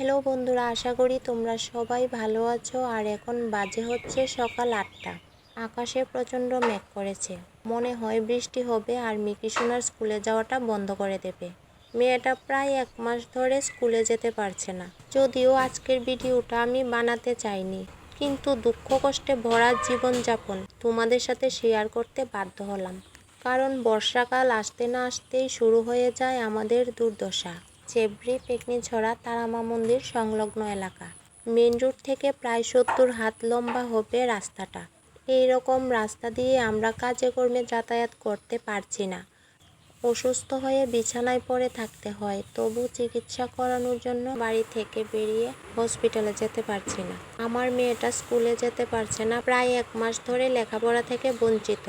Hello বন্ধুরা, আশা করি তোমরা সবাই ভালো আছো। আর এখন বাজে হচ্ছে সকাল 8টা। আকাশে প্রচণ্ড মেঘ করেছে, মনে হয় বৃষ্টি হবে আর মিকি সোনার স্কুলে যাওয়াটা বন্ধ করে দেবে। মেয়েটা প্রায় 1 মাস ধরে স্কুলে যেতে পারছে না। যদিও আজকের ভিডিওটা আমি বানাতে চাইনি, কিন্তু দুঃখ কষ্টে ভরা জীবনযাপন তোমাদের সাথে শেয়ার করতে বাধ্য হলাম। কারণ বর্ষাকাল আসতে না আসতেই শুরু হয়ে যায় আমাদের দুর্দশা। চেবড়ি পেকনিছড়া তারামা মন্দির সংলগ্ন এলাকা। মেন রোড থেকে প্রায় 70 হাত লম্বা হবে রাস্তাটা। এই রকম রাস্তা দিয়ে আমরা কাজে কর্মে যাতায়াত করতে পারছি না। অসুস্থ হয়ে বিছানায় পড়ে থাকতে হয়, তবু চিকিৎসা করানোর জন্য বাড়ি থেকে বেরিয়ে হসপিটালে যেতে পারছি না। আমার মেয়েটা স্কুলে যেতে পারছে না, প্রায় 1 মাস ধরে লেখাপড়া থেকে বঞ্চিত।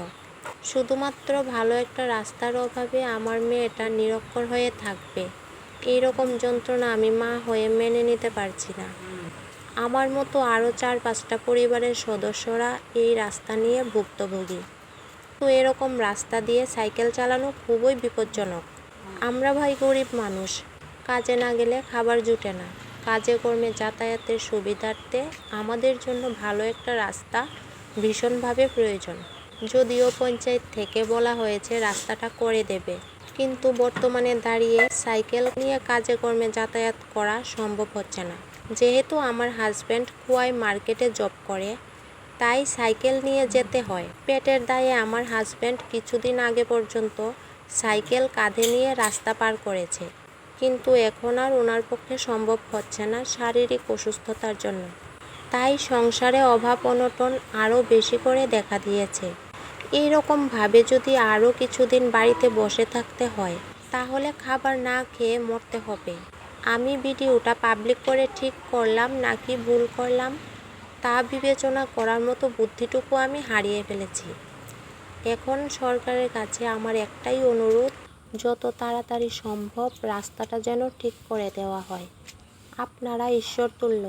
শুধুমাত্র ভালো একটা রাস্তার অভাবে আমার মেয়েটা নিরক্ষর হয়ে থাকবে, এই রকম যন্ত্রণা আমি মা হয়ে মেনে নিতে পারছি না। আমার মতো আরও 4-5টা পরিবারের সদস্যরা এই রাস্তা নিয়ে ভুক্তভোগী। তো এরকম রাস্তা দিয়ে সাইকেল চালানো খুবই বিপজ্জনক। আমরা ভাই গরিব মানুষ, কাজে না গেলে খাবার জুটে না। কাজে কর্মে যাতায়াতের সুবিধার্থে আমাদের জন্য ভালো একটা রাস্তা ভীষণভাবে প্রয়োজন। যদিও পঞ্চায়েত থেকে বলা হয়েছে রাস্তাটা করে দেবে, কিন্তু বর্তমানে দাঁড়িয়ে সাইকেল নিয়ে কাজে কর্মে যাতায়াত করা সম্ভব হচ্ছে না। যেহেতু আমার হাজব্যান্ড খোয়াই মার্কেটে জব করে, তাই সাইকেল নিয়ে যেতে হয়। পেটের দায়ে আমার হাজব্যান্ড কিছুদিন আগে পর্যন্ত সাইকেল কাঁধে নিয়ে রাস্তা পার করেছে, কিন্তু এখন আর ওনার পক্ষে সম্ভব হচ্ছে না শারীরিক অসুস্থতার জন্য। তাই সংসারে অভাব অনটন আরও বেশি করে দেখা দিয়েছে। এইরকমভাবে যদি আরও কিছুদিন বাড়িতে বসে থাকতে হয়, তাহলে খাবার না খেয়ে মরতে হবে। আমি ভিডিওটা পাবলিক করে ঠিক করলাম নাকি ভুল করলাম তা বিবেচনা করার মতো বুদ্ধিটুকু আমি হারিয়ে ফেলেছি। এখন সরকারের কাছে আমার একটাই অনুরোধ, যত তাড়াতাড়ি সম্ভব রাস্তাটা যেন ঠিক করে দেওয়া হয়। আপনারা ঈশ্বরতুল্য,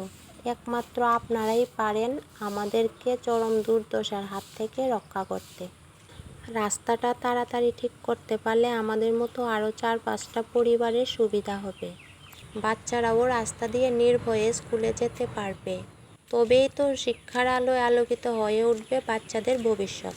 একমাত্র আপনারাই পারেন আমাদেরকে চরম দুর্দশার হাত থেকে রক্ষা করতে। রাস্তাটা তাড়াতাড়ি ঠিক করতে পারলে আমাদের মতো আরও 4-5টা পরিবারের সুবিধা হবে। বাচ্চারাও রাস্তা দিয়ে নির্ভয়ে স্কুলে যেতে পারবে। তবেই তো শিক্ষার আলোয় আলোকিত হয়ে উঠবে বাচ্চাদের ভবিষ্যৎ।